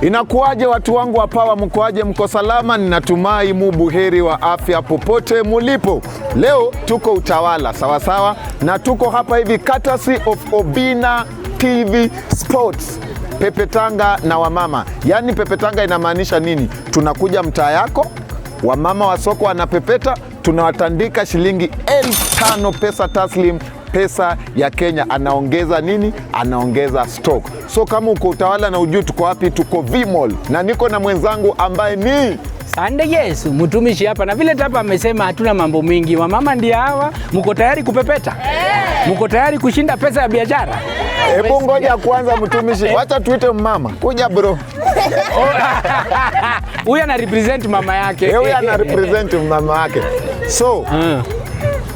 Inakuaje watu wangu wa Power, mkoaje? Mko salama? Ninatumai mubuheri wa afya popote mulipo. Leo tuko Utawala, sawa, na tuko hapa hivi courtesy of Obina TV Sports. Pepetanga na wamama. Yaani pepetanga inamaanisha nini? Tunakuja mtaa yako, wamama wa soko wanapepeta, tunawatandika shilingi 5,000 pesa taslim, pesa ya Kenya. Anaongeza nini? Anaongeza stock. So kama uko Utawala na ujui tuko wapi, tuko V-Mall na niko na mwenzangu ambaye ni Sande Yesu, mtumishi hapa. Na vile Tapa amesema hatuna mambo mingi. Wamama ndio hawa, mko tayari kupepeta? Mko tayari kushinda pesa ya biashara? Hebu ngoja kwanza mtumishi, wacha tuite mama. Kuja bro. Huyu ana represent mama yake. Huyu ana represent mama yake. So,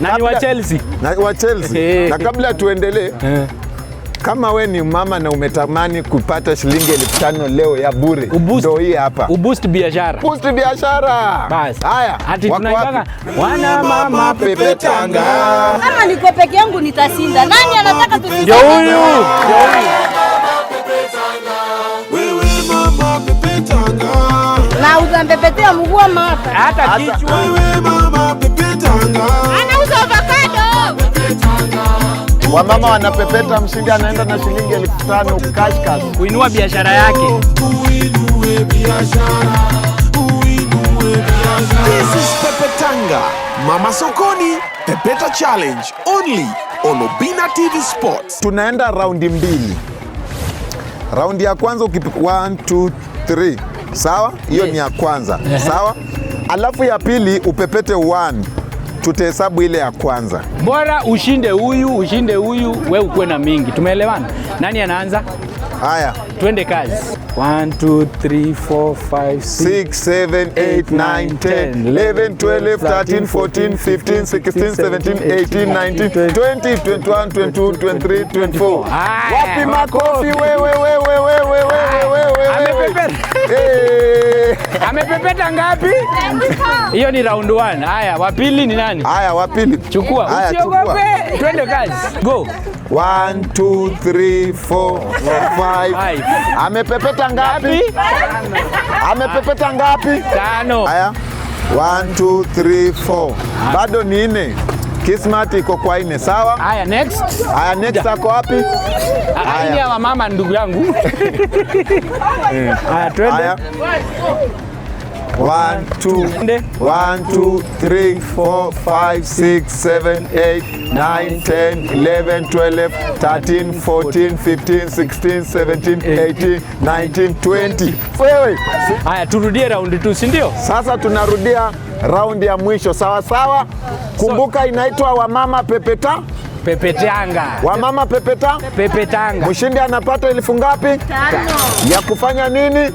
na ni wa Chelsea. Wa Chelsea. Na kabla tuendelee, kama we ni mama na umetamani kupata shilingi 5,000 leo ya bure, ndio hii hapa. Uboost biashara. Boost biashara. Bas. Haya. Ati tunaibanga wana mama pepetanga. Kama niko peke yangu nitashinda. Nani anataka tusinde? Ndio huyu. Wewe mama pepetanga. Na uzampepetea mguu ama hapa? Hata kichwa. Wewe mama pepetanga. Anauza avocado. Wamama wanapepeta, mshindi anaenda na shilingi 5,000 cash. Kuinua biashara yake. Uinue biashara. Uinue biashara. This is Pepetanga. Mama sokoni, Pepeta challenge only on Obina TV Sports. Tunaenda raundi 2. Raundi ya kwanza 1 2 3. Sawa? Hiyo ni ya kwanza. Sawa? Alafu ya pili upepete 1. Tutahesabu ile ya kwanza. Bora ushinde huyu, wewe ukuwe na mingi. Tumeelewana? Nani anaanza? Haya. Twende kazi. 1 2 3 4 5 6 7 8 9 10 11 12 13 14 15 16 17 18 19 20 21 22 23 24. Wapi makofi wewe? Amepepeta ngapi? Hiyo ni round 1. Haya, wa pili ni nani? Haya, wa pili. Chukua. Usiogope. Twende kazi. Go. 1 2 3 4 5. Amepepeta ngapi? Amepepeta ngapi? 5. Haya. 1 2 3 4. Bado ni 4. Kismat iko kwa 4, sawa? Haya, next. Haya, next ako wapi? Haya, wa mama ndugu yangu. Haya, twende. Haya. 1 2 3 4 5 6 7 8 9 10 11 12 13 14 15 16 17 18 19 20. Wewe. Haya, turudie round 2, si ndio? Sasa tunarudia raundi ya mwisho, sawa? Kumbuka inaitwa wamama Pepetanga. Wamama Pepetanga. Mshindi anapata 1,000 ngapi? 5. Ya kufanya nini?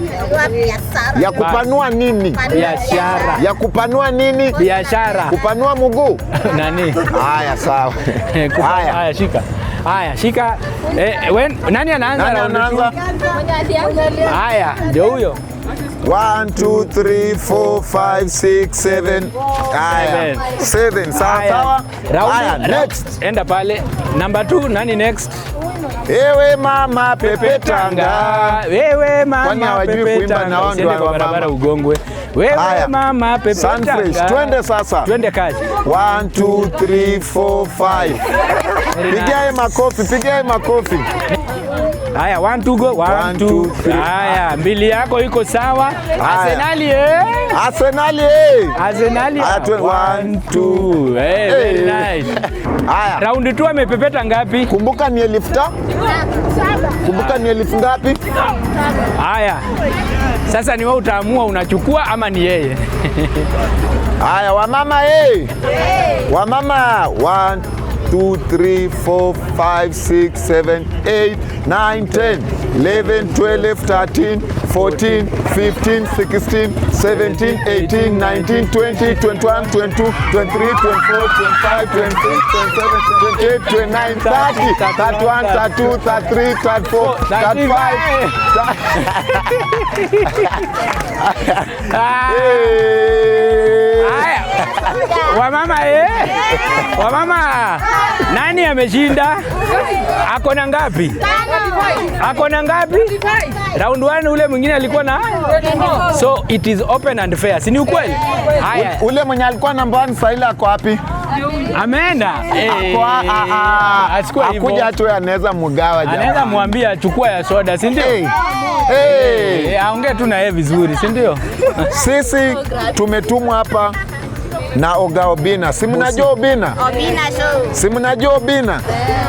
Ya kupanua nini? Biashara. Ya kupanua nini? Biashara. Kupanua mguu. Nani? Haya, sawa. Haya, shika. Haya, shika. Nani anaanza? Nani anaanza? Haya, ndio huyo. 1 2 3 4 5 6 7. Haya. 7, sawa? Haya, next. Enda pale. Number 2, nani next? Ewe mama pepetanga. Wewe mama Kwani hawajui kuimba na wao ndio wa barabara mama? Ugongwe. Wewe mama pepetanga. Sunfresh, twende sasa. Twende kazi. 1 2 3 4 5. Pigia makofi. Haya, 1 2 go. 1 2 3. Haya, mbili yako iko sawa. Arsenali Arsenali. 1 2. Very nice. Haya. Round 2 amepepeta ngapi? Kumbuka ni 1,000. Kumbuka ni 1,000 ngapi? Haya. Sasa ni wewe utaamua unachukua ama ni yeye. Haya, wamama Wamama 1 2 3 4 5 6 7 8 9 10 11 12 13 14 15 16 17 18 19 20 21 22 23 24 25 26 27 28 29 30 31 32 33 34 35. Wamama wamama, nani ameshinda? Ako na ngapi? Ako na ngapi? Round 1 ule mwingine alikuwa na, so it is open and fair, si ni ukweli? Haya, Ule mwenye alikuwa namba 1 Saila ako wapi? ameenda. Asikuwa hivyo. Akuja tu anaweza mugawa jamaa. Anaweza mwambia chukua ya soda, si ndio? Aongee tu na yeye vizuri, si ndio? Sisi tumetumwa hapa na Oga Obina. Si mnajua Obina? Obina show. Si mnajua Obina?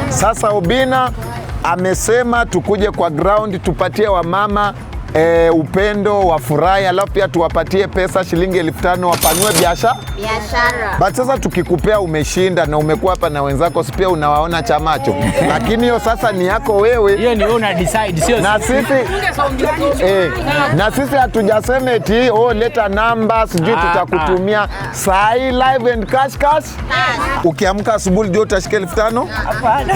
Sasa Obina amesema tukuje kwa ground tupatie wamama upendo wa furahi, alafu pia tuwapatie pesa shilingi 5,000 wapanue biashara. But sasa tukikupea umeshinda na umekuwa hapa na wenzako, si pia unawaona chamacho. Lakini hiyo sasa ni yako wewe. Hiyo ni una decide, sio Na sisi hatujasema eti leta namba sijui tutakutumia saa hii live and cash. Ukiamka asubuhi ndio utashika 5,000.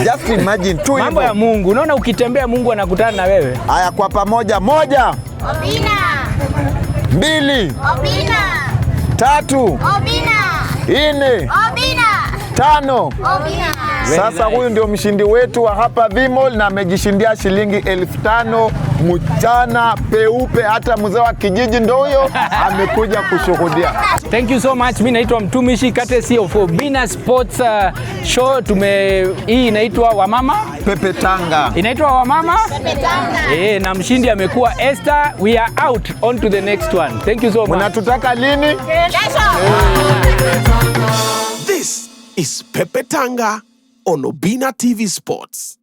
Just imagine tu mambo ya Mungu. Unaona ukitembea Mungu anakutana na wewe. Haya, kwa pamoja, 1 Obina. 2 Obina. 3 Obina. 4 Obina. 5. Obina. Sasa huyu ndio mshindi wetu wa hapa Vimol na amejishindia shilingi 5,000 mchana peupe. Hata mzee wa kijiji ndio huyo amekuja kushuhudia. Thank you so much. Mimi naitwa Mtumishi, courtesy of Obina Sports Show. Hii inaitwa Wamama Pepe Tanga. Inaitwa Wamama Pepe. Na mshindi amekuwa Esther. We are out, on to the next one. Thank you so much. Mnatutaka lini? This is Pepe Tanga on Obina TV Sports.